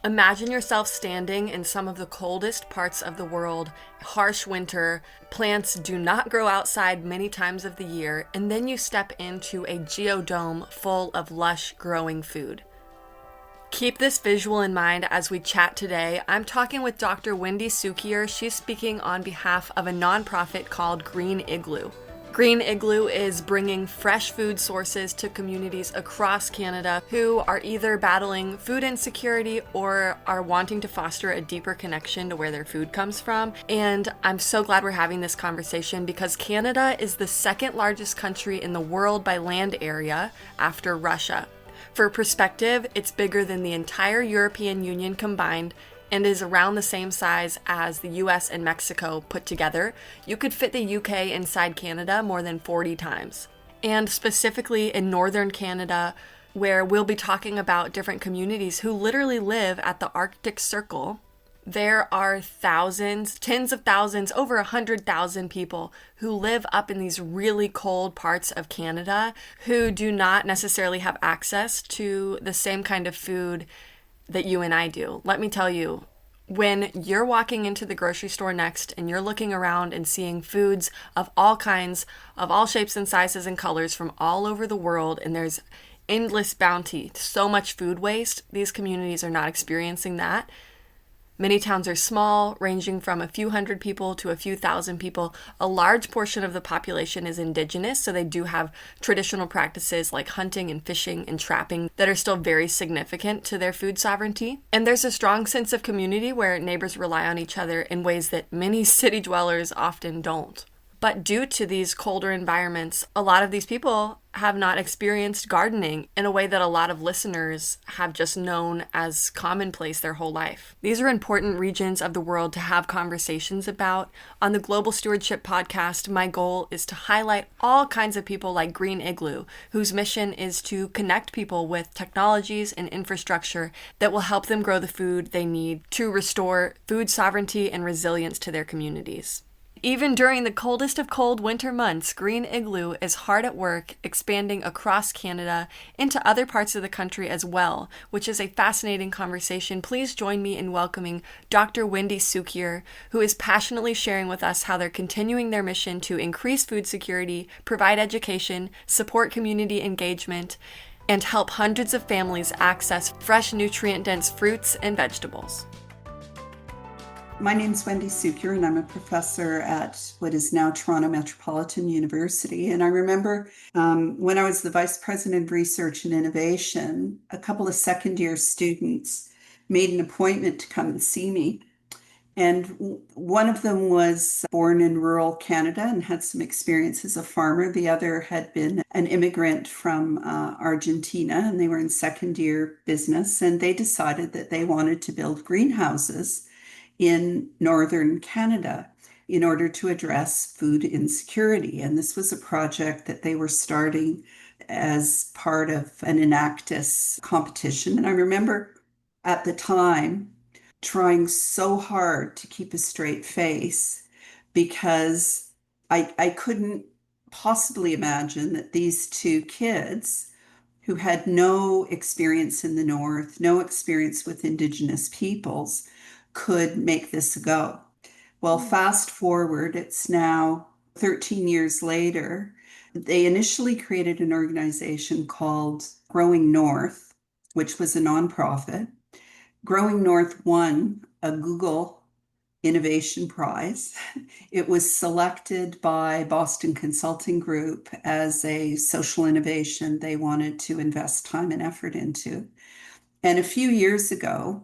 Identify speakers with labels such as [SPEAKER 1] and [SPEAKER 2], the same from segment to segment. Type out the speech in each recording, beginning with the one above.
[SPEAKER 1] Imagine yourself standing in some of the coldest parts of the world, harsh winter, plants do not grow outside many times of the year, and then you step into a geodome full of lush growing food. Keep this visual in mind as we chat today. I'm talking with Dr. Wendy Cukier. She's speaking on behalf of a nonprofit called Green Iglu. Green Iglu is bringing fresh food sources to communities across Canada who are either battling food insecurity or are wanting to foster a deeper connection to where their food comes from. And I'm so glad we're having this conversation because Canada is the second largest country in the world by land area after Russia. For perspective, it's bigger than the entire European Union combined and is around the same size as the US and Mexico put together. You could fit the UK inside Canada more than 40 times. And specifically in northern Canada, where we'll be talking about different communities who literally live at the Arctic Circle, there are thousands, tens of thousands, over 100,000 people who live up in these really cold parts of Canada who do not necessarily have access to the same kind of food that you and I do. Let me tell you, when you're walking into the grocery store next and you're looking around and seeing foods of all kinds, of all shapes and sizes and colors from all over the world, and there's endless bounty, so much food waste, these communities are not experiencing that. Many towns are small, ranging from a few hundred people to a few thousand people. A large portion of the population is Indigenous, so they do have traditional practices like hunting and fishing and trapping that are still very significant to their food sovereignty. And there's a strong sense of community where neighbors rely on each other in ways that many city dwellers often don't. But due to these colder environments, a lot of these people have not experienced gardening in a way that a lot of listeners have just known as commonplace their whole life. These are important regions of the world to have conversations about. On the Global Stewardship podcast, my goal is to highlight all kinds of people like Green Iglu, whose mission is to connect people with technologies and infrastructure that will help them grow the food they need to restore food sovereignty and resilience to their communities. Even during the coldest of cold winter months, Green Iglu is hard at work expanding across Canada into other parts of the country as well, which is a fascinating conversation. Please join me in welcoming Dr. Wendy Cukier, who is passionately sharing with us how they're continuing their mission to increase food security, provide education, support community engagement, and help hundreds of families access fresh, nutrient-dense fruits and vegetables.
[SPEAKER 2] My name is Wendy Cukier, and I'm a professor at what is now Toronto Metropolitan University. And I remember when I was the Vice President of Research and Innovation, a couple of second-year students made an appointment to come and see me. And one of them was born in rural Canada and had some experience as a farmer. The other had been an immigrant from Argentina, and they were in second-year business. And they decided that they wanted to build greenhouses in northern Canada in order to address food insecurity. And this was a project that they were starting as part of an Enactus competition. And I remember at the time trying so hard to keep a straight face because I couldn't possibly imagine that these two kids who had no experience in the North, no experience with Indigenous peoples, could make this a go. Well, fast forward, it's now 13 years later. They initially created an organization called Growing North, which was a nonprofit. Growing North won a Google Innovation Prize. It was selected by Boston Consulting Group as a social innovation they wanted to invest time and effort into. And a few years ago,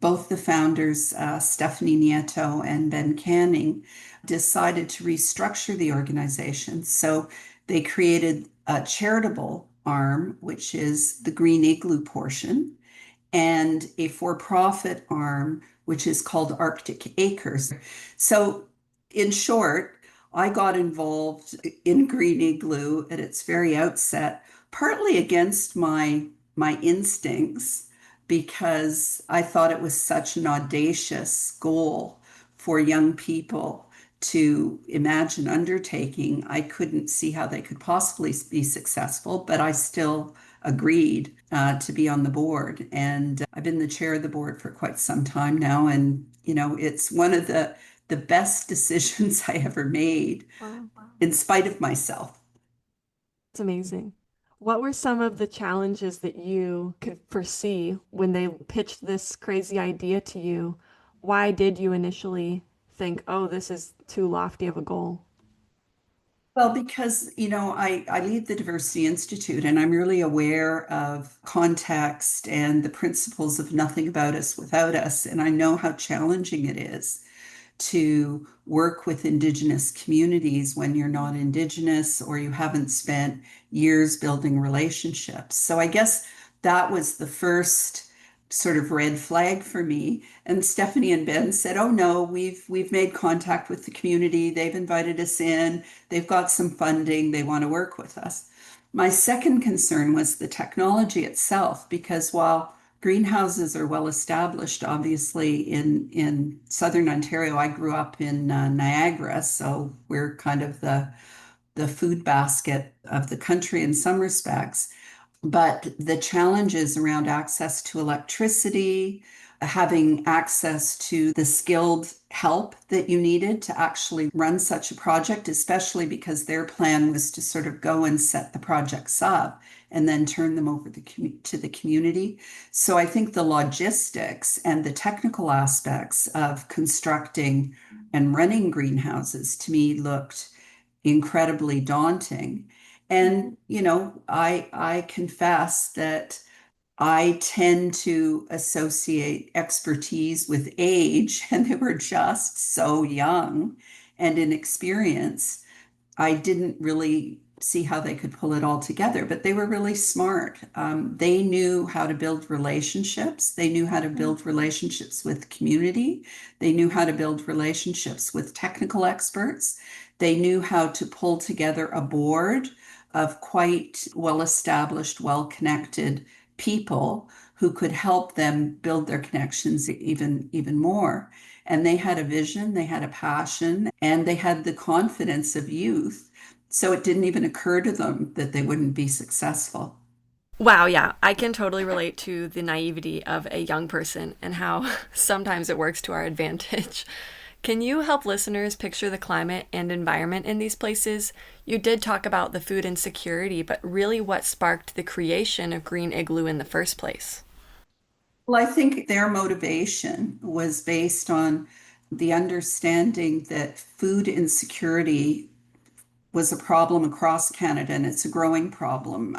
[SPEAKER 2] both the founders, Stephanie Nieto and Ben Canning, decided to restructure the organization. So they created a charitable arm, which is the Green Iglu portion, and a for-profit arm, which is called Arctic Acres. So in short, I got involved in Green Iglu at its very outset, partly against my instincts, because I thought it was such an audacious goal for young people to imagine undertaking. I couldn't see how they could possibly be successful, but I still agreed to be on the board. And I've been the chair of the board for quite some time now. And, it's one of the best decisions I ever made
[SPEAKER 1] Wow.
[SPEAKER 2] in spite of myself.
[SPEAKER 1] It's amazing. What were some of the challenges that you could foresee when they pitched this crazy idea to you? Why did you initially think, oh, this is too lofty of a goal?
[SPEAKER 2] Well, because, I lead the Diversity Institute and I'm really aware of context and the principles of nothing about us without us. And I know how challenging it is to work with Indigenous communities when you're not Indigenous or you haven't spent years building relationships. So I guess that was the first sort of red flag for me. And Stephanie and Ben said, "Oh no, we've made contact with the community. They've invited us in. They've got some funding. They want to work with us." My second concern was the technology itself, because while greenhouses are well established, obviously, in southern Ontario. I grew up in Niagara, so we're kind of the food basket of the country in some respects. But the challenges around access to electricity, having access to the skilled help that you needed to actually run such a project, especially because their plan was to sort of go and set the projects up and then turn them over to the community. So I think the logistics and the technical aspects of constructing and running greenhouses to me looked incredibly daunting. And, I confess that I tend to associate expertise with age, and they were just so young and inexperienced. I didn't really see how they could pull it all together, but they were really smart. They knew how to build relationships. They knew how to build relationships with community. They knew how to build relationships with technical experts. They knew how to pull together a board of quite well-established, well-connected people who could help them build their connections even more. And they had a vision, they had a passion, and they had the confidence of youth. So it didn't even occur to them that they wouldn't be successful.
[SPEAKER 1] Wow, yeah, I can totally relate to the naivety of a young person and how sometimes it works to our advantage. Can you help listeners picture the climate and environment in these places? You did talk about the food insecurity, but really what sparked the creation of Green Igloo in the first place?
[SPEAKER 2] Well, I think their motivation was based on the understanding that food insecurity was a problem across Canada, and it's a growing problem,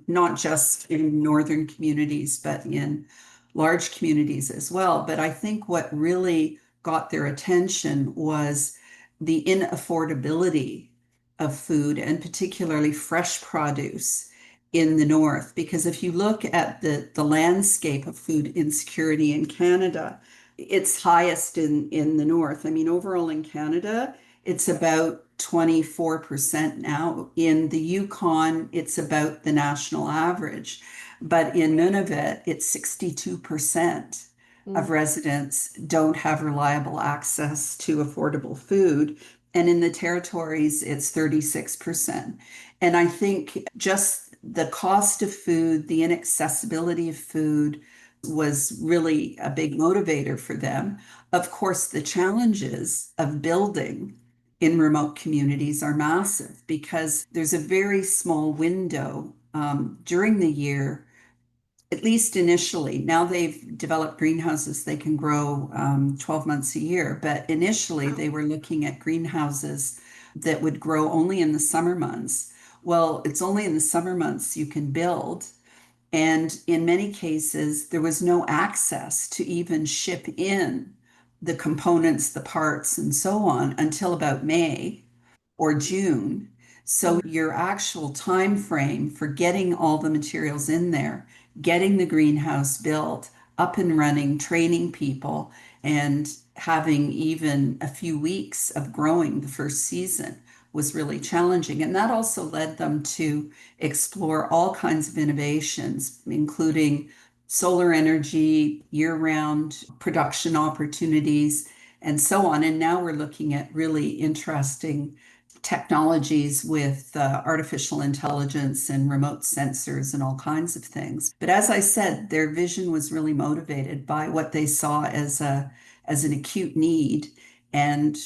[SPEAKER 2] not just in northern communities, but in large communities as well. But I think what really got their attention was the inaffordability of food, and particularly fresh produce in the north. Because if you look at the landscape of food insecurity in Canada, it's highest in the north. I mean, overall in Canada, it's about 24% now. In the Yukon, it's about the national average. But in Nunavut, it's 62% of
[SPEAKER 1] Mm.
[SPEAKER 2] residents don't have reliable access to affordable food. And in the territories, it's 36%. And I think just the cost of food, the inaccessibility of food was really a big motivator for them. Of course, the challenges of building in remote communities are massive because there's a very small window during the year, at least initially. Now they've developed greenhouses they can grow 12 months a year, but initially they were looking at greenhouses that would grow only in the summer months. Well, it's only in the summer months you can build. And in many cases, there was no access to even ship in the components, the parts, and so on until about May or June. So your actual time frame for getting all the materials in there, getting the greenhouse built, up and running, training people, and having even a few weeks of growing the first season was really challenging. And that also led them to explore all kinds of innovations, including solar energy, year-round production opportunities, and so on. And now we're looking at really interesting technologies with artificial intelligence and remote sensors and all kinds of things. But as I said, their vision was really motivated by what they saw as an acute need and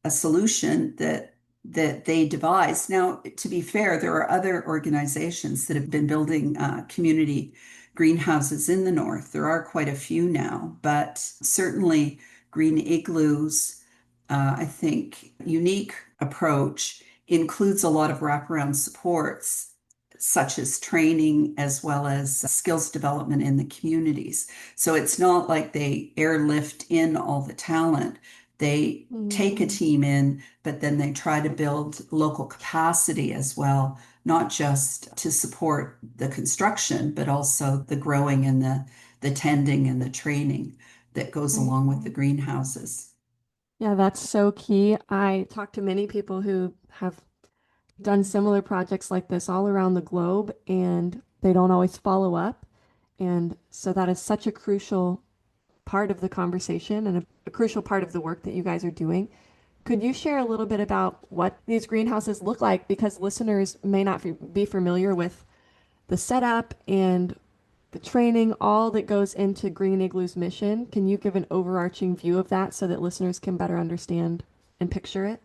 [SPEAKER 2] a solution that they devised. Now, to be fair, there are other organizations that have been building community greenhouses in the north. There are quite a few now, but certainly Green Iglu's I think, unique approach includes a lot of wraparound supports, such as training as well as skills development in the communities. So it's not like they airlift in all the talent. They take a
[SPEAKER 1] Mm.
[SPEAKER 2] team in, but then they try to build local capacity as well, not just to support the construction, but also the growing and the tending and the training that goes
[SPEAKER 1] Right.
[SPEAKER 2] along with the greenhouses.
[SPEAKER 1] Yeah, that's so key. I talk to many people who have done similar projects like this all around the globe, and they don't always follow up. And so that is such a crucial part of the conversation and a crucial part of the work that you guys are doing. Could you share a little bit about what these greenhouses look like? Because listeners may not be familiar with the setup and the training, all that goes into Green Iglu's mission. Can you give an overarching view of that so that listeners can better understand and picture it?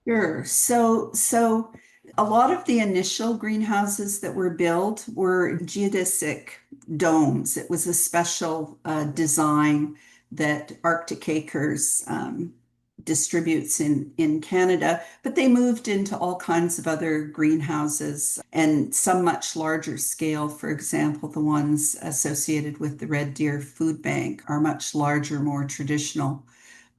[SPEAKER 2] Sure. So a lot of the initial greenhouses that were built were geodesic domes. It was a special design that Arctic Acres distributes in Canada, but they moved into all kinds of other greenhouses and some much larger scale. For example, the ones associated with the Red Deer Food Bank are much larger, more traditional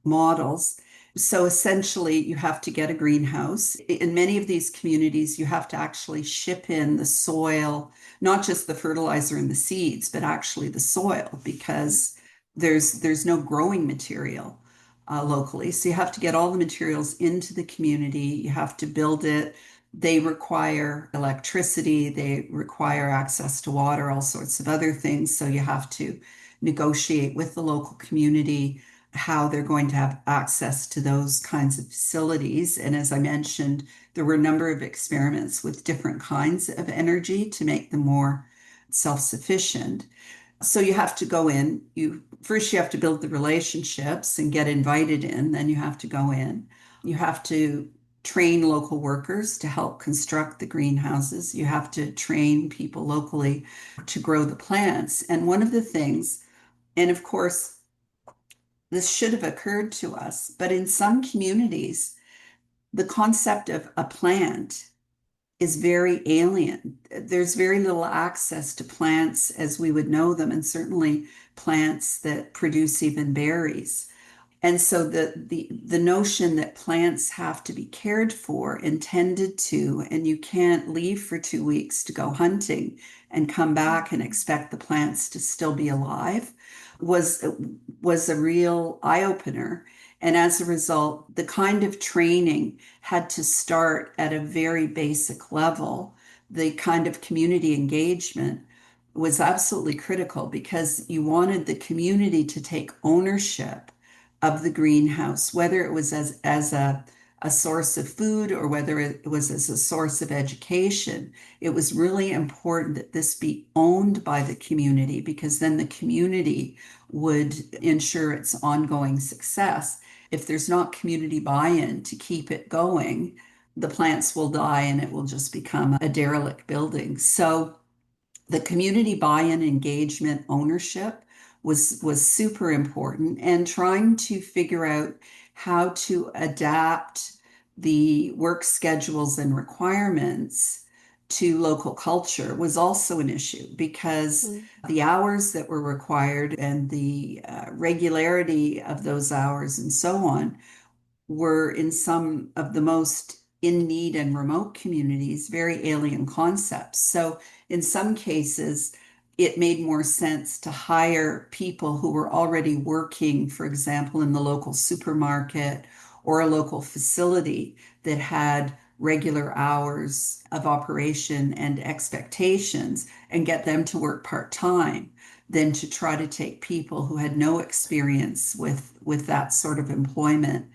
[SPEAKER 2] models. So essentially, you have to get a greenhouse. In many of these communities, you have to actually ship in the soil, not just the fertilizer and the seeds, but actually the soil, because there's no growing material locally. So you have to get all the materials into the community. You have to build it. They require electricity. They require access to water, all sorts of other things. So you have to negotiate with the local community how they're going to have access to those kinds of facilities. And as I mentioned, there were a number of experiments with different kinds of energy to make them more self-sufficient. So you have to go in, you have to build the relationships and get invited in, then you have to go in. You have to train local workers to help construct the greenhouses. You have to train people locally to grow the plants. And one of the things, and of course, this should have occurred to us, but in some communities, the concept of a plant is very alien. There's very little access to plants as we would know them, and certainly plants that produce even berries. And so the notion that plants have to be cared for and tended to, and you can't leave for 2 weeks to go hunting and come back and expect the plants to still be alive was was a real eye opener. And as a result, the kind of training had to start at a very basic level. The kind of community engagement was absolutely critical because you wanted the community to take ownership of the greenhouse, whether it was as a source of food or whether it was as a source of education. It was really important that this be owned by the community because then the community would ensure its ongoing success. If there's not community buy-in to keep it going, the plants will die and it will just become a derelict building. So the community buy-in, engagement, ownership was super important, and trying to figure out how to adapt the work schedules and requirements to local culture was also an issue because
[SPEAKER 1] Mm.
[SPEAKER 2] the hours that were required and the regularity of those hours and so on were in some of the most in need and remote communities very alien concepts. So, in some cases, it made more sense to hire people who were already working, for example, in the local supermarket or a local facility that had regular hours of operation and expectations and get them to work part-time than to try to take people who had no experience with that sort of employment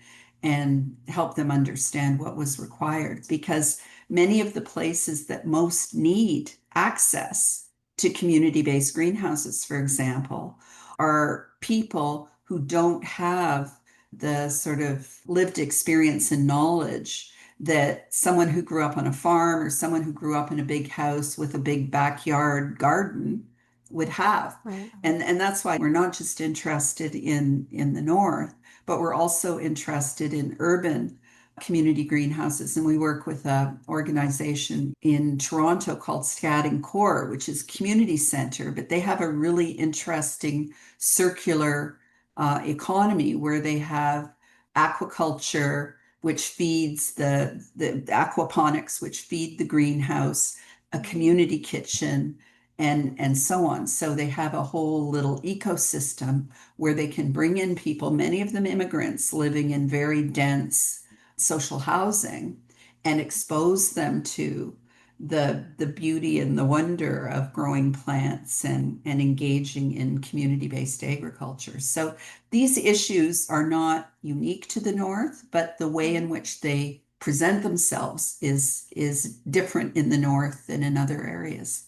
[SPEAKER 2] and help them understand what was required, because many of the places that most need access to community-based greenhouses, for example, are people who don't have the sort of lived experience and knowledge that someone who grew up on a farm or someone who grew up in a big house with a big backyard garden would have.
[SPEAKER 1] Right.
[SPEAKER 2] And that's why we're not just interested in the north, but we're also interested in urban community greenhouses. And we work with an organization in Toronto called Scatting Core, which is community center, but they have a really interesting circular economy where they have aquaculture, which feeds the aquaponics, which feed the greenhouse, a community kitchen, and so on. So they have a whole little ecosystem where they can bring in people, many of them immigrants living in very dense social housing, and expose them to the beauty and the wonder of growing plants and engaging in community-based agriculture. So these issues are not unique to the North, but the way in which they present themselves is different in the North than in other areas.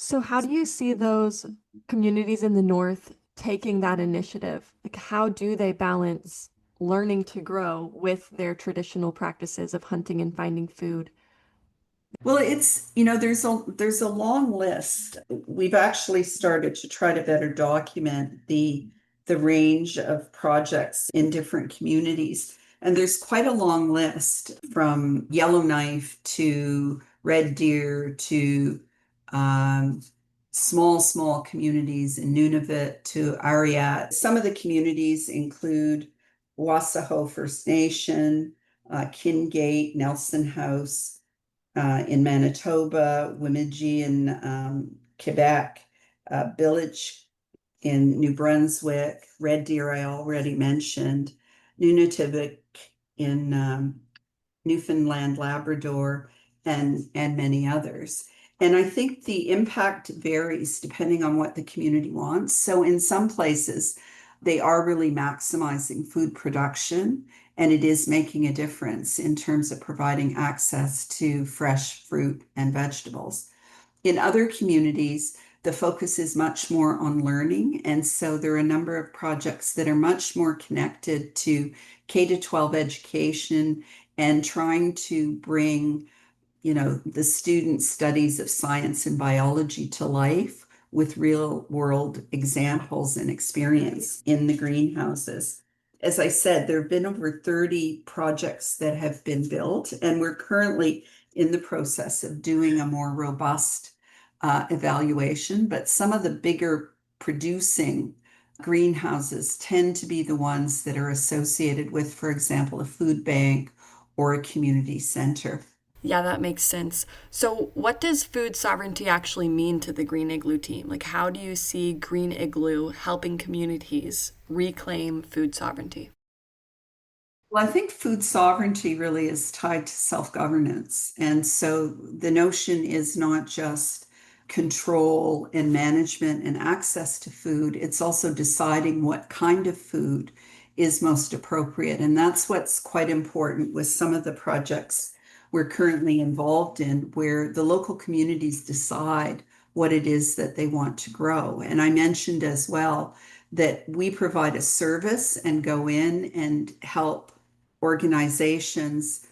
[SPEAKER 1] So, how do you see those communities in the North taking that initiative? Like, how do they balance learning to grow with their traditional practices of hunting and finding food?
[SPEAKER 2] Well, it's, there's a long list. We've actually started to try to better document the range of projects in different communities. And there's quite a long list from Yellowknife to Red Deer to um, small communities in Nunavut to Ariat. Some of the communities include Wassaho First Nation, Kingate, Nelson House, in Manitoba, Wemidji in Quebec, Village in New Brunswick, Red Deer I already mentioned, Nunavut in Newfoundland, Labrador, and many others. And I think the impact varies depending on what the community wants. So in some places, they are really maximizing food production, and it is making a difference in terms of providing access to fresh fruit and vegetables. In other communities, the focus is much more on learning. And so there are a number of projects that are much more connected to K to 12 education and trying to bring, the student studies of science and biology to life with real world examples and experience in the greenhouses. As I said, there have been over 30 projects that have been built, and we're currently in the process of doing a more robust evaluation. But some of the bigger producing greenhouses tend to be the ones that are associated with, for example, a food bank or a community center.
[SPEAKER 1] Yeah, that makes sense. So, what does food sovereignty actually mean to the Green Igloo team? Like, how do you see Green Igloo helping communities reclaim food sovereignty?
[SPEAKER 2] Well, I think food sovereignty really is tied to self-governance. And so the notion is not just control and management and access to food, it's also deciding what kind of food is most appropriate. And that's what's quite important with some of the projects we're currently involved in, where the local communities decide what it is that they want to grow. And I mentioned as well that we provide a service and go in and help organizations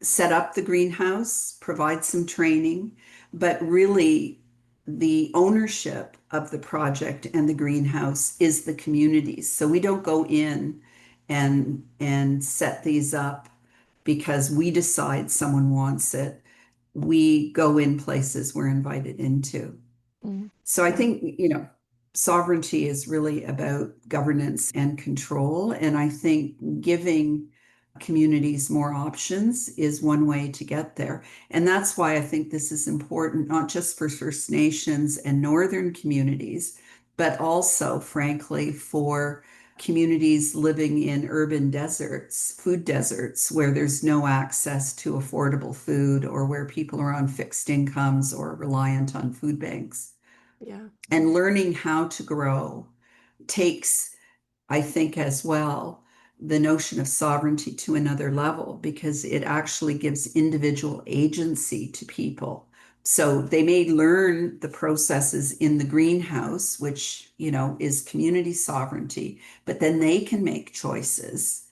[SPEAKER 2] set up the greenhouse, provide some training, but really the ownership of the project and the greenhouse is the communities. So we don't go in and set these up because we decide someone wants it. We go in places we're invited into.
[SPEAKER 1] Mm.
[SPEAKER 2] So I think, sovereignty is really about governance and control. And I think giving communities more options is one way to get there. And that's why I think this is important, not just for First Nations and Northern communities, but also, frankly, for communities living in urban deserts, food deserts, where there's no access to affordable food or where people are on fixed incomes or reliant on food banks.
[SPEAKER 1] Yeah.
[SPEAKER 2] And learning how to grow takes, I think, as well, the notion of sovereignty to another level because it actually gives individual agency to people. So they may learn the processes in the greenhouse, which, is community sovereignty, but then they can make choices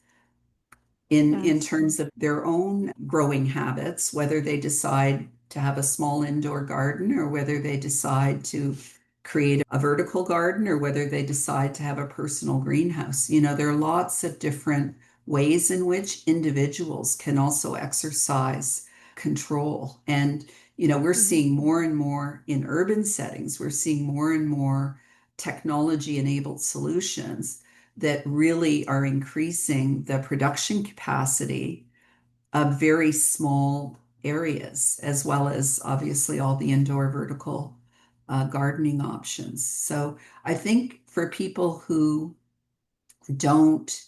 [SPEAKER 2] in
[SPEAKER 1] Yes.
[SPEAKER 2] terms of their own growing habits, whether they decide to have a small indoor garden or whether they decide to create a vertical garden or whether they decide to have a personal greenhouse. There are lots of different ways in which individuals can also exercise control. And, we're
[SPEAKER 1] Mhm.
[SPEAKER 2] seeing more and more in urban settings, we're seeing more and more technology enabled solutions that really are increasing the production capacity of very small areas, as well as obviously all the indoor vertical gardening options. So I think for people who don't,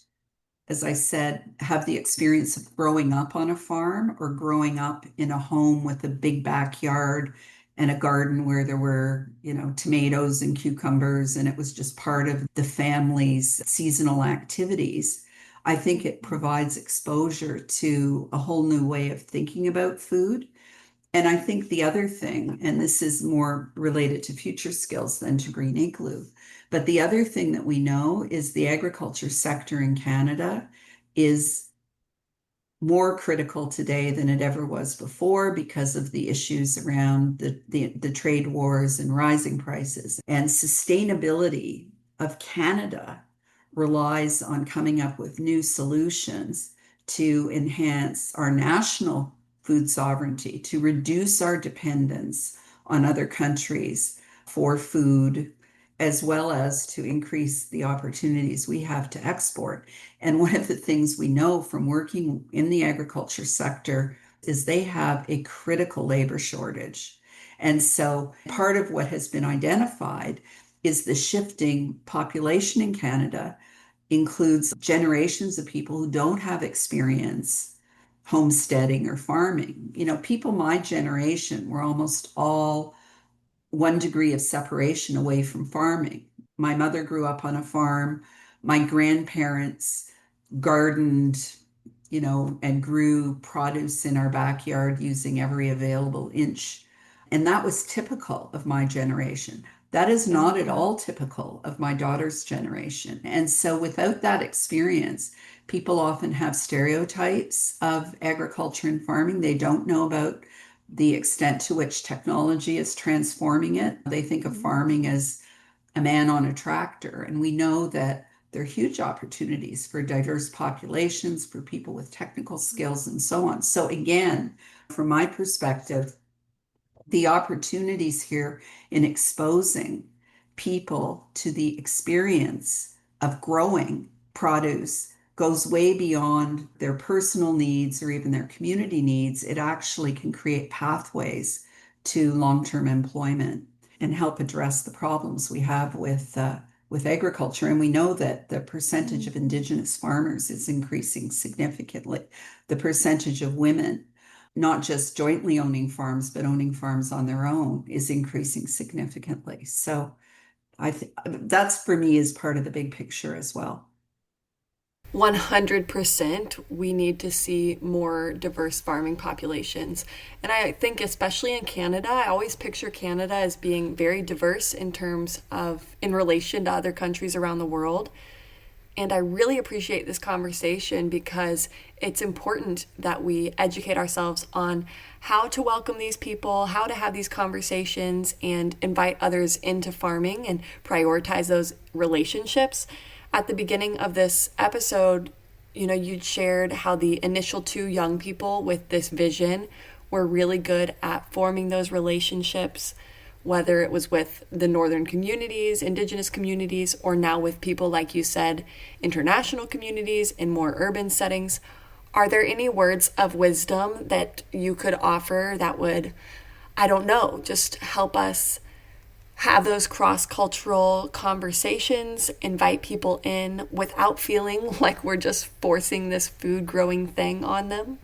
[SPEAKER 2] as I said, have the experience of growing up on a farm or growing up in a home with a big backyard and a garden where there were, tomatoes and cucumbers, and it was just part of the family's seasonal activities. I think it
[SPEAKER 1] Mhm.
[SPEAKER 2] provides exposure to a whole new way of thinking about food. And I think the other thing, and this is more related to future skills than to Green Igloo, but the other thing that we know is the agriculture sector in Canada is more critical today than it ever was before because of the issues around the trade wars and rising prices. And sustainability of Canada relies on coming up with new solutions to enhance our national food sovereignty, to reduce our dependence on other countries for food, as well as to increase the opportunities we have to export. And one of the things we know from working in the agriculture sector is they have a critical labor shortage. And so part of what has been identified is the shifting population in Canada includes generations of people who don't have experience homesteading or farming. People my generation were almost all 1 degree of separation away from farming. My mother grew up on a farm. My grandparents gardened, and grew produce in our backyard using every available inch. And that was typical of my generation. That is not at
[SPEAKER 1] Mhm.
[SPEAKER 2] all typical of my daughter's generation. And so, without that experience, people often have stereotypes of agriculture and farming. They don't know about the extent to which technology is transforming it. They think of farming as a man on a tractor. And we know that there are huge opportunities for diverse populations, for people with technical skills, and so on. So, again, from my perspective, the opportunities here in exposing people to the experience of growing produce goes way beyond their personal needs or even their community needs. It actually can create pathways to long-term employment and help address the problems we have with agriculture. And we know that the percentage of
[SPEAKER 1] Mhm.
[SPEAKER 2] Indigenous farmers is increasing significantly. The percentage of women not just jointly owning farms, but owning farms on their own is increasing significantly. So I think that's for me is part of the big picture as well.
[SPEAKER 1] 100%, we need to see more diverse farming populations. And I think, especially in Canada, I always picture Canada as being very diverse in terms of in relation to other countries around the world. And I really appreciate this conversation because it's important that we educate ourselves on how to welcome these people, how to have these conversations, and invite others into farming and prioritize those relationships. At the beginning of this episode, you'd shared how the initial two young people with this vision were really good at forming those relationships, whether it was with the northern communities, indigenous communities, or now with people, like you said, international communities in more urban settings. Are there any words of wisdom that you could offer that would, I don't know, just help us have those cross cultural conversations, invite people in without feeling like we're just forcing this food growing thing on them?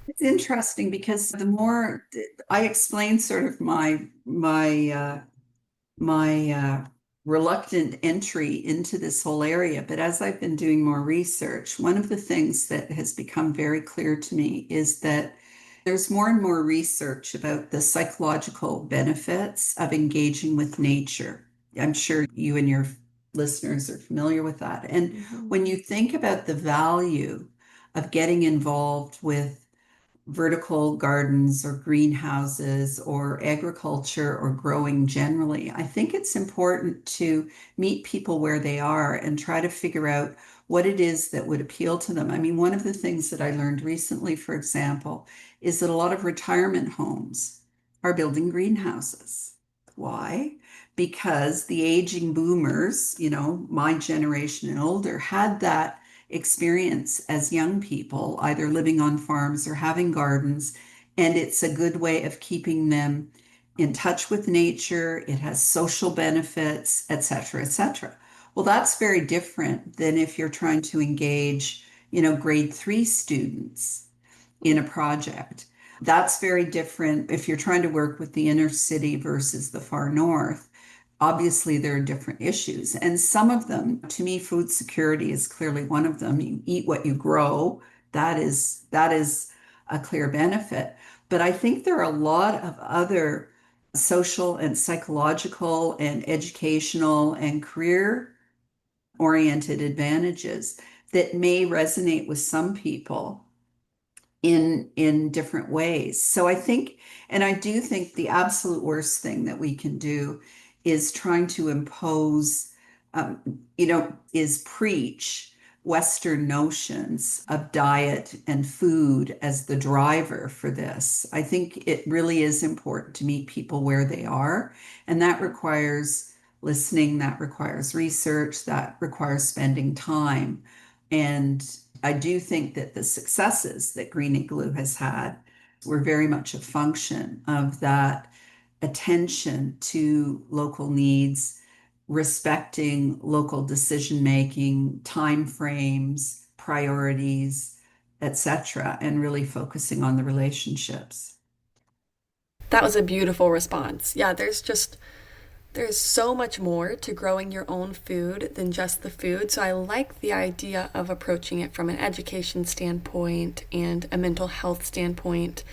[SPEAKER 2] It's interesting because the more I explain sort of my reluctant entry into this whole area. But as I've been doing more research, one of the things that has become very clear to me is that there's more and more research about the psychological benefits of engaging with nature. I'm sure you and your listeners are familiar with that. And
[SPEAKER 1] Mhm.
[SPEAKER 2] when you think about the value of getting involved with vertical gardens or greenhouses or agriculture or growing generally, I think it's important to meet people where they are and try to figure out what it is that would appeal to them. I mean, one of the things that I learned recently, for example, is that a lot of retirement homes are building greenhouses. Why? Because the aging boomers, my generation and older, had that experience as young people, either living on farms or having gardens. And it's a good way of keeping them in touch with nature. It has social benefits, et cetera, et cetera. Well, that's very different than if you're trying to engage, grade 3 students in a project. That's very different if you're trying to work with the inner city versus the far north. Obviously, there are different issues, and some of them, to me, food security is clearly one of them. You eat what you grow. That is a clear benefit. But I think there are a lot of other social and psychological and educational and career oriented advantages that may resonate with some people in different ways. So I think, and I do think the absolute worst thing that we can do is trying to impose, is preach Western notions of diet and food as the driver for this. I think it really is important to meet people where they are, and that requires listening, that requires research, that requires spending time. And I do think that the successes that Green Igloo has had were very much a function of that attention to local needs, respecting local decision making, time frames, priorities, etc., and really focusing on the relationships.
[SPEAKER 1] That was a beautiful response. Yeah, there's so much more to growing your own food than just the food. So I like the idea of approaching it from an education standpoint and a mental health standpoint.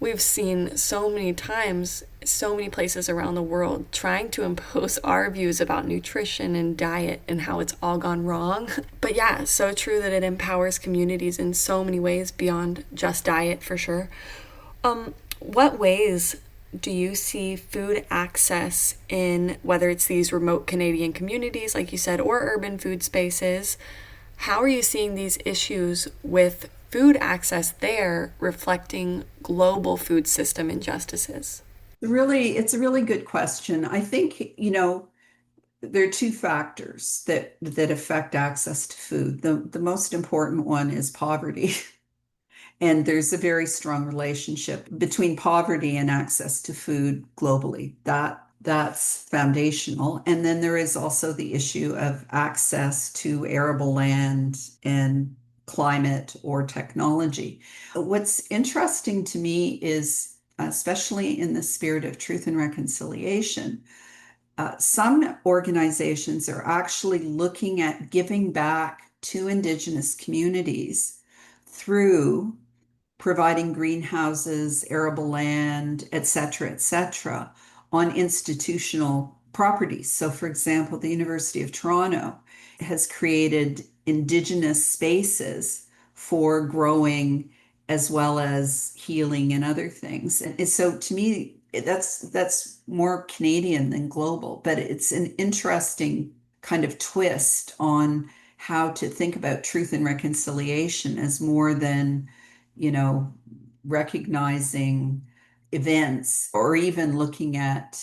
[SPEAKER 1] We've seen so many times, so many places around the world trying to impose our views about nutrition and diet and how it's all gone wrong. But yeah, so true that it empowers communities in so many ways beyond just diet for sure. What ways do you see food access in, whether it's these remote Canadian communities, like you said, or urban food spaces? How are you seeing these issues with food access there reflecting global food system injustices?
[SPEAKER 2] Really, it's a really good question. I think, there are two factors that affect access to food. The most important one is poverty. And there's a very strong relationship between poverty and access to food globally. That's foundational. And then there is also the issue of access to arable land and climate or technology. What's interesting to me is, especially in the spirit of truth and reconciliation, some organizations are actually looking at giving back to Indigenous communities through providing greenhouses, arable land, et cetera, on institutional properties. So, for example, the University of Toronto has created Indigenous spaces for growing as well as healing and other things. And so, to me, that's more Canadian than global, but it's an interesting kind of twist on how to think about truth and reconciliation as more than you know, recognizing events or even looking at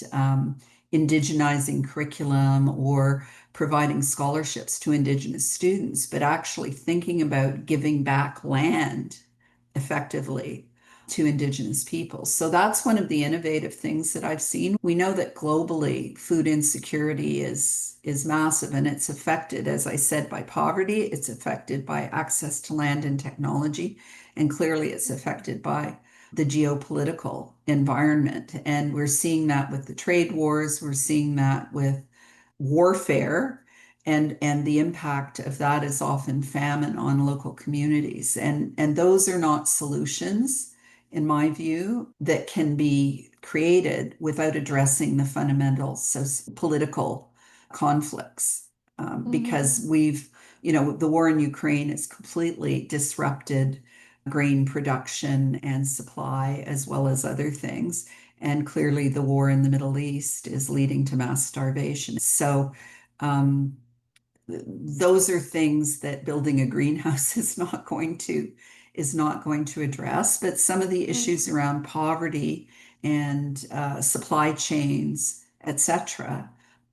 [SPEAKER 2] indigenizing curriculum or providing scholarships to Indigenous students, but actually thinking about giving back land effectively to Indigenous peoples. So that's one of the innovative things that I've seen. We know that globally food insecurity is massive and it's affected, as I said, by poverty, it's affected by access to land and technology, and clearly it's affected by the geopolitical environment. And we're seeing that with the trade wars, we're seeing that with warfare, and the impact of that is often famine on local communities. And those are not solutions, in my view, that can be created without addressing the fundamental political conflicts. Because the war in Ukraine has completely disrupted grain production and supply, as well as other things. And clearly, the war in the Middle East is leading to mass starvation. So, um, those are things that building a greenhouse is not going to address. But some of the
[SPEAKER 1] Right.
[SPEAKER 2] issues around poverty and supply chains, etc.,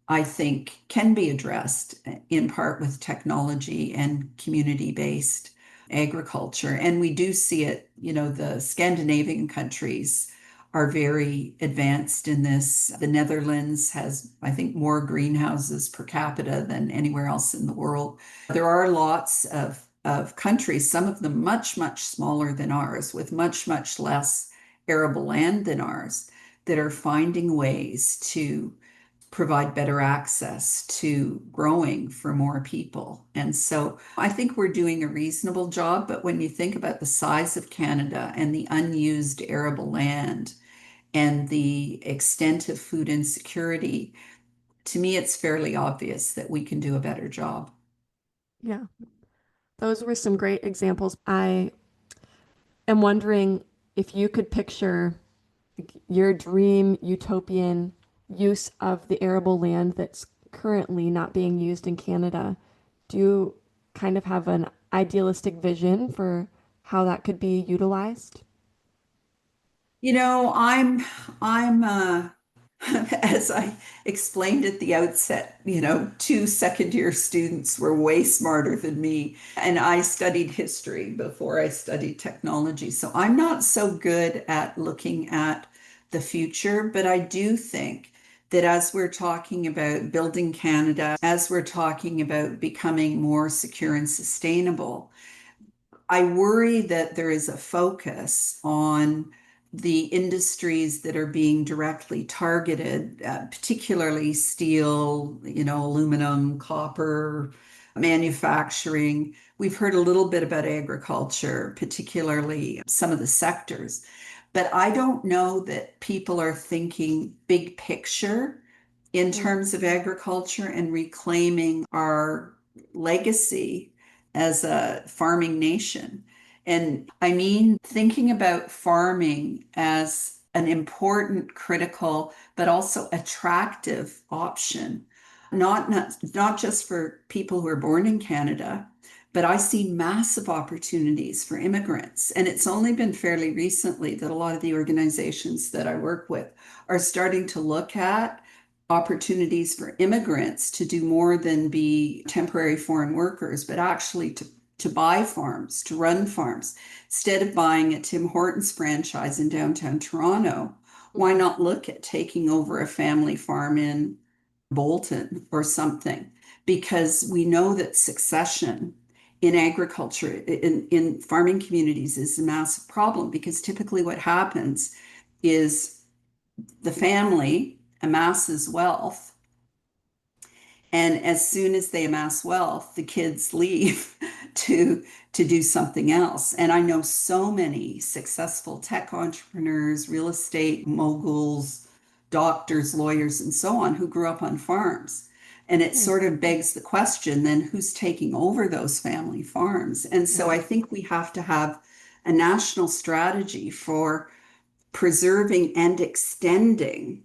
[SPEAKER 2] I think can be addressed in part with technology and community-based agriculture. And we do see it, the Scandinavian countries are very advanced in this. The Netherlands has, I think, more greenhouses per capita than anywhere else in the world. There are lots of countries, some of them much, much smaller than ours, with much, much less arable land than ours, that are finding ways to provide better access to growing for more people. And so I think we're doing a reasonable job. But when you think about the size of Canada and the unused arable land, and the extent of food insecurity, to me, it's fairly obvious that we can do a better job.
[SPEAKER 1] Yeah. Those were some great examples. I am wondering if you could picture your dream utopian use of the arable land that's currently not being used in Canada. Do you kind of have an idealistic vision for how that could be utilized?
[SPEAKER 2] I'm as I explained at the outset, two second-year students were way smarter than me, and I studied history before I studied technology. So I'm not so good at looking at the future, but I do think that as we're talking about building Canada, as we're talking about becoming more secure and sustainable, I worry that there is a focus on the industries that are being directly targeted, particularly steel, aluminum, copper, manufacturing. We've heard a little bit about agriculture, particularly some of the sectors, but I don't know that people are thinking big picture in
[SPEAKER 1] Mm.
[SPEAKER 2] terms of agriculture and reclaiming our legacy as a farming nation. And I mean, thinking about farming as an important, critical, but also attractive option, not just for people who are born in Canada, but I see massive opportunities for immigrants. And it's only been fairly recently that a lot of the organizations that I work with are starting to look at opportunities for immigrants to do more than be temporary foreign workers, but actually to buy farms, to run farms. Instead of buying a Tim Hortons franchise in downtown Toronto, why
[SPEAKER 1] Mhm.
[SPEAKER 2] not look at taking over a family farm in Bolton or something? Because we know that succession in agriculture, in farming communities, is a massive problem, because typically what happens is the family amasses wealth, and as soon as they amass wealth, the kids leave to do something else. And I know so many successful tech entrepreneurs, real estate moguls, doctors, lawyers, and so on, who grew up on farms. And it
[SPEAKER 1] Mm.
[SPEAKER 2] sort of begs the question, then who's taking over those family farms? And so
[SPEAKER 1] Yeah.
[SPEAKER 2] I think we have to have a national strategy for preserving and extending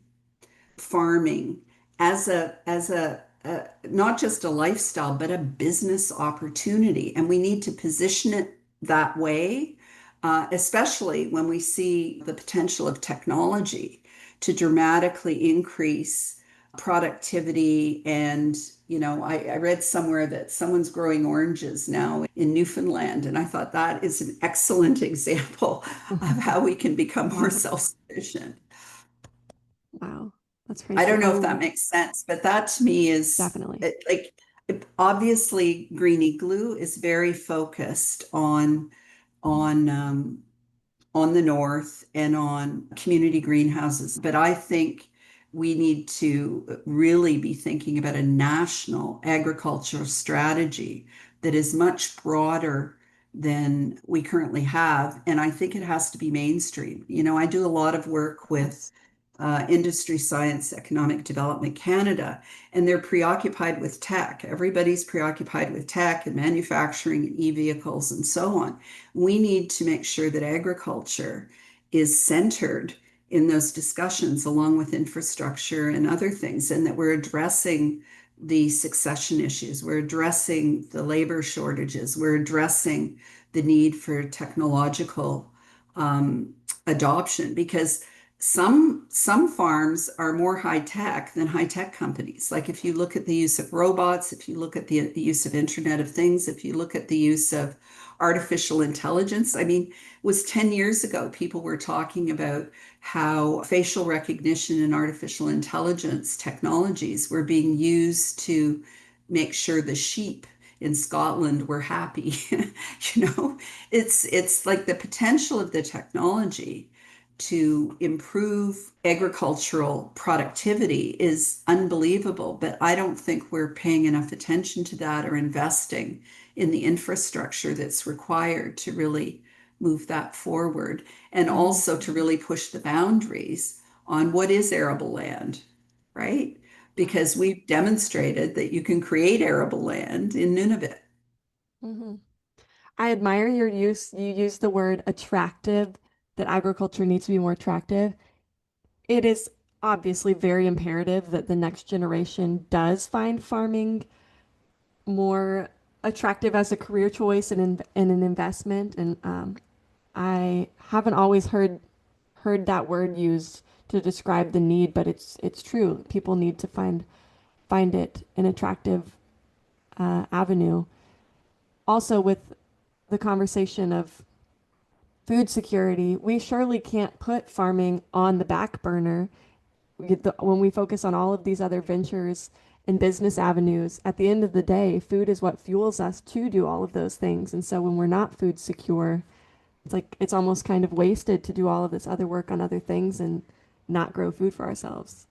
[SPEAKER 2] farming as a not just a lifestyle but a business opportunity, and we need to position it that way, especially when we see the potential of technology to dramatically increase productivity. And I read somewhere that someone's growing oranges now in Newfoundland, and I thought that is an excellent example of how we can become more
[SPEAKER 1] Wow.
[SPEAKER 2] self-sufficient.
[SPEAKER 1] Wow. That's
[SPEAKER 2] I
[SPEAKER 1] crazy.
[SPEAKER 2] don't know if that makes sense, but that to me is
[SPEAKER 1] Definitely.
[SPEAKER 2] like, obviously Green Igloo is very focused on on the north and on community greenhouses. But I think we need to really be thinking about a national agricultural strategy that is much broader than we currently have. And I think it has to be mainstream. You know, I do a lot of work with
[SPEAKER 1] Yes.
[SPEAKER 2] Industry Science Economic Development Canada, and they're preoccupied with tech. Everybody's preoccupied with tech and manufacturing and e-vehicles and so on. We need to make sure that agriculture is centered in those discussions, along with infrastructure and other things, and that we're addressing the succession issues, we're addressing the labor shortages, we're addressing the need for technological adoption, because some farms are more high tech than high tech companies. Like if you look at the use of robots, if you look at the use of Internet of Things, if you look at the use of artificial intelligence, I mean, it was 10 years ago, people were talking about how facial recognition and artificial intelligence technologies were being used to make sure the sheep in Scotland were happy. You know, it's like the potential of the technology to improve agricultural productivity is unbelievable, but I don't think we're paying enough attention to that or investing in the infrastructure that's required to really move that forward, and
[SPEAKER 1] Hmm.
[SPEAKER 2] also to really push the boundaries on what is arable land, right? Because
[SPEAKER 1] Yes.
[SPEAKER 2] we've demonstrated that you can create arable land in Nunavut.
[SPEAKER 1] Hmm. I admire your use. You use the word attractive, that agriculture needs to be more attractive. It is obviously very imperative that the next generation does find farming more attractive as a career choice and an investment. And I haven't always heard that word used to describe the need, but it's true. People need to find it an attractive avenue. Also, with the conversation of food security, we surely can't put farming on the back burner. When we focus on all of these other ventures and business avenues, at the end of the day, food is what fuels us to do all of those things. And so when we're not food secure, it's like it's almost kind of wasted to do all of this other work on other things and not grow food for ourselves.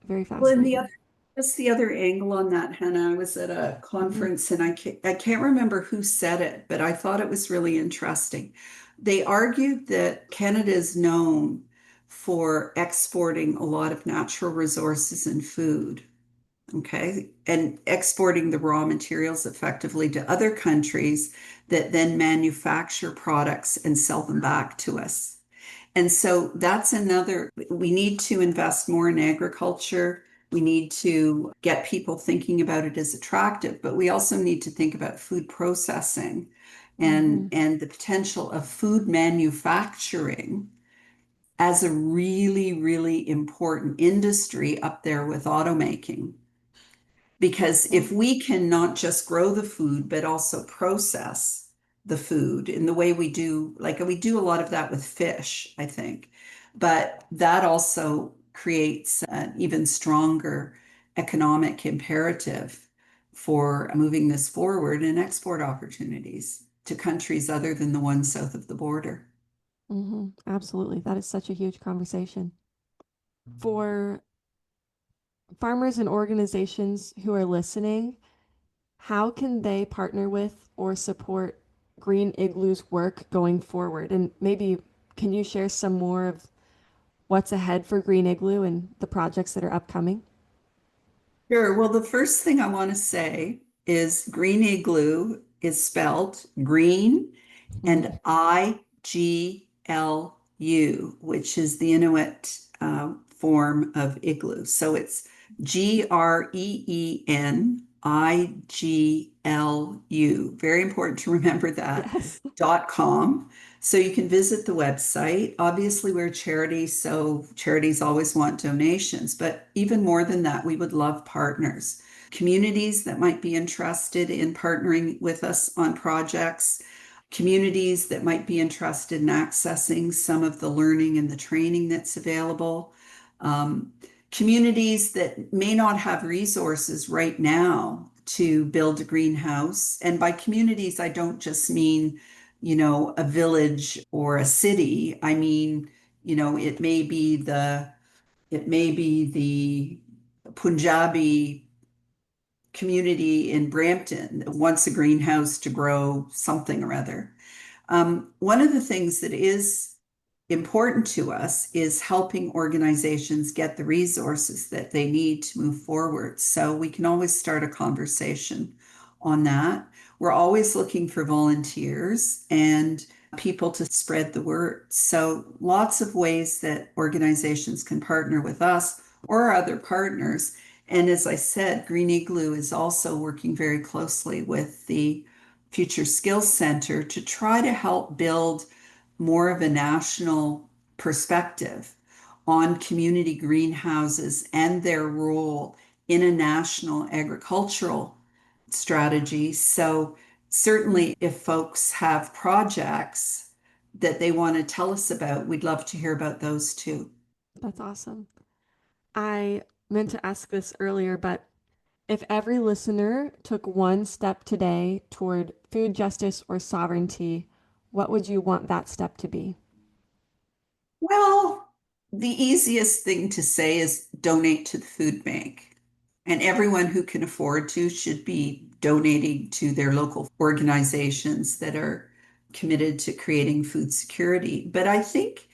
[SPEAKER 1] Very
[SPEAKER 2] Well, and the other,
[SPEAKER 1] fascinating.
[SPEAKER 2] just the other angle on that, Hannah, I was at a
[SPEAKER 1] Hmm.
[SPEAKER 2] conference and I can't remember who said it, but I thought it was really interesting. They argued that Canada is known for exporting a lot of natural resources and food, okay, and exporting the raw materials effectively to other countries that then manufacture products and sell them back to us. And so that's another, we need to invest more in agriculture. We need to get people thinking about it as attractive, but we also need to think about food processing
[SPEAKER 1] Hmm.
[SPEAKER 2] and the potential of food manufacturing as a really, really important industry up there with automaking. Because
[SPEAKER 1] Yeah.
[SPEAKER 2] if we can not just grow the food, but also process the food in the way we do, like we do a lot of that with fish, I think, but that also creates an even stronger economic imperative for moving this forward and export opportunities to countries other than the ones south of the border.
[SPEAKER 1] Absolutely. That is such a huge conversation. For farmers and organizations who are listening, how can they partner with or support Green Igloo's work going forward? And maybe can you share some more of what's ahead for Green Igloo and the projects that are upcoming?
[SPEAKER 2] Sure. Well, the first thing I want to say is Green Igloo is spelled green and
[SPEAKER 1] Mhm.
[SPEAKER 2] Iglu, which is the Inuit form of igloo. So it's GREENIGLU. Very important to remember that.
[SPEAKER 1] Yes.
[SPEAKER 2] .com. So you can visit the website. Obviously, we're a charity, so charities always want donations. But even more than that, we would love partners, communities that might be interested in partnering with us on projects, communities that might be interested in accessing some of the learning and the training that's available, um, communities that may not have resources right now to build a greenhouse. And by communities, I don't just mean, you know, a village or a city. I mean, you know, it may be the It may be the Punjabi community in Brampton that wants a greenhouse to grow something or other. One of the things that is important to us is helping organizations get the resources that they need to move forward. So we can always start a conversation on that. We're always looking for volunteers and people to spread the word. So lots of ways that organizations can partner with us or other partners. And as I said, Green Igloo is also working very closely with the Future Skills Center to try to help build more of a national perspective on community greenhouses and their role in a national agricultural strategy. So, certainly, if folks have projects that they want to tell us about, we'd love to hear about those too.
[SPEAKER 1] That's awesome. I meant to ask this earlier, but if every listener took one step today toward food justice or sovereignty, what would you want that step to be?
[SPEAKER 2] Well, the easiest thing to say is donate to the food bank. And everyone who can afford to should be donating to their local organizations that are committed to creating food security. But I think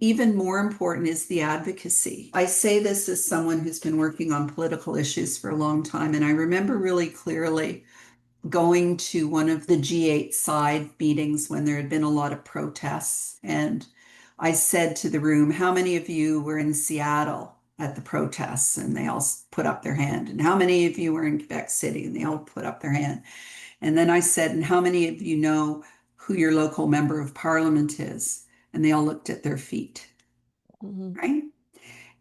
[SPEAKER 2] even more important is the advocacy. I say this as someone who's been working on political issues for a long time, and I remember really clearly going to one of the G8 side meetings when there had been a lot of protests. And I said to the room, how many of you were in Seattle at the protests? And they all put up their hand. And how many of you were in Quebec City? And they all put up their hand. And then I said, and how many of you know who your local member of parliament is? And they all looked at their feet,
[SPEAKER 1] Mhm.
[SPEAKER 2] right?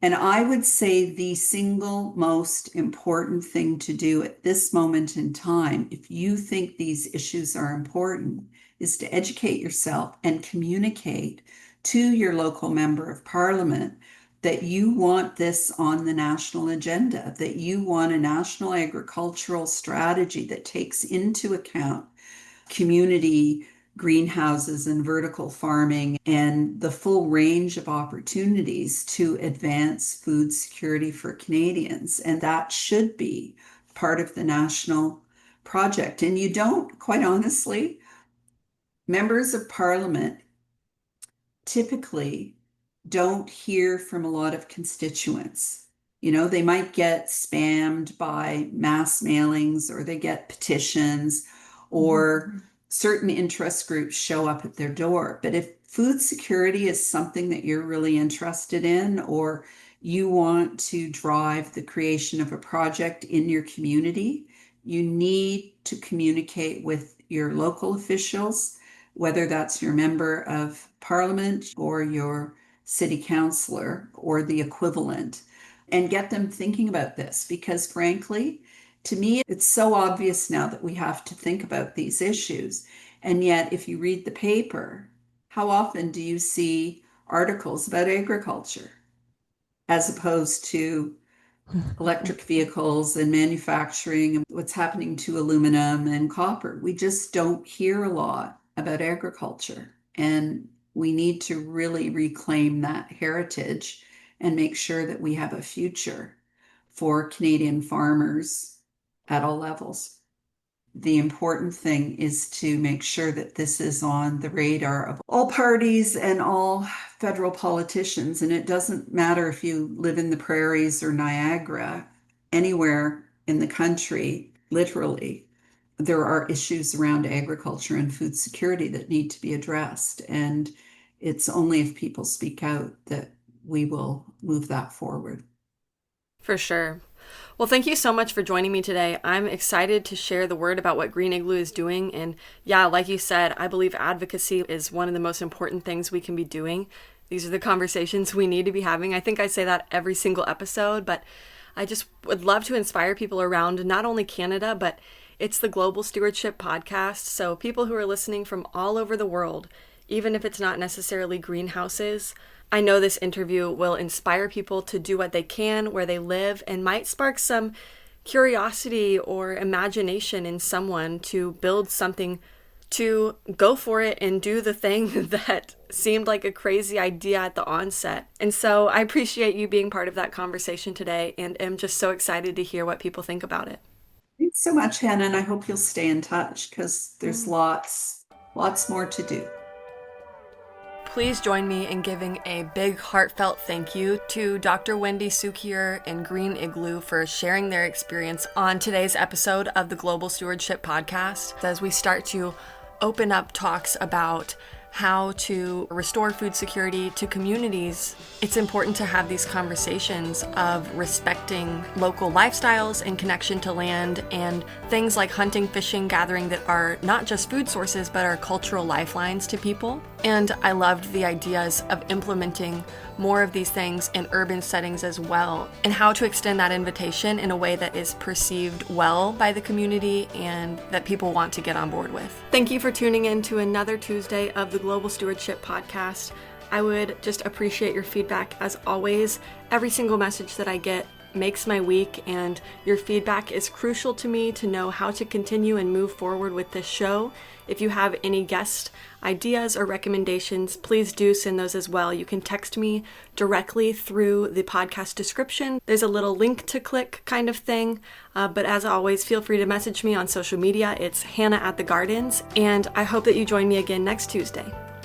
[SPEAKER 2] And I would say the single most important thing to do at this moment in time, if you think these issues are important, is to educate yourself and communicate to your local member of parliament that you want this on the national agenda, that you want a national agricultural strategy that takes into account community greenhouses and vertical farming and the full range of opportunities to advance food security for Canadians. And that should be part of the national project. And you don't, quite honestly, members of parliament typically don't hear from a lot of constituents. You know, they might get spammed by mass mailings or they get petitions or certain interest groups show up at their door. But if food security is something that you're really interested in, or you want to drive the creation of a project in your community, you need to communicate with your local officials, whether that's your member of parliament or your city councillor or the equivalent, and get them thinking about this. Because frankly, to me, it's so obvious now that we have to think about these issues. And yet, if you read the paper, how often do you see articles about agriculture as opposed to electric vehicles and manufacturing and what's happening to aluminum and copper? We just don't hear a lot about agriculture. And we need to really reclaim that heritage and make sure that we have a future for Canadian farmers at all levels. The important thing is to make sure that this is on the radar of all parties and all federal politicians. And it doesn't matter if you live in the prairies or Niagara, anywhere in the country, literally, there are issues around agriculture and food security that need to be addressed. And it's only if people speak out that we will move that forward.
[SPEAKER 1] For sure. Well, thank you so much for joining me today. I'm excited to share the word about what Green Igloo is doing. And yeah, like you said, I believe advocacy is one of the most important things we can be doing. These are the conversations we need to be having. I think I say that every single episode, but I just would love to inspire people around not only Canada, but it's the Global Stewardship Podcast. So people who are listening from all over the world, even if it's not necessarily greenhouses, I know this interview will inspire people to do what they can where they live and might spark some curiosity or imagination in someone to build something to go for it and do the thing that seemed like a crazy idea at the onset. And so I appreciate you being part of that conversation today, and am just so excited to hear what people think about it.
[SPEAKER 2] Thanks so much, Hannah, and I hope you'll stay in touch because there's lots more to do.
[SPEAKER 1] Please join me in giving a big heartfelt thank you to Dr. Wendy Cukier and Green Iglu for sharing their experience on today's episode of the Global Stewardship Podcast. As we start to open up talks about how to restore food security to communities, it's important to have these conversations of respecting local lifestyles and connection to land and things like hunting, fishing, gathering that are not just food sources, but are cultural lifelines to people. And I loved the ideas of implementing more of these things in urban settings as well, and how to extend that invitation in a way that is perceived well by the community and that people want to get on board with. Thank you for tuning in to another Tuesday of the Global Stewardship Podcast. I would just appreciate your feedback as always. Every single message that I get makes my week, and your feedback is crucial to me to know how to continue and move forward with this show. If you have any guest ideas or recommendations, please do send those as well. You can text me directly through the podcast description. There's a little link to click kind of thing. But as always, feel free to message me on social media. It's Hannah at the Gardens, and I hope that you join me again next Tuesday.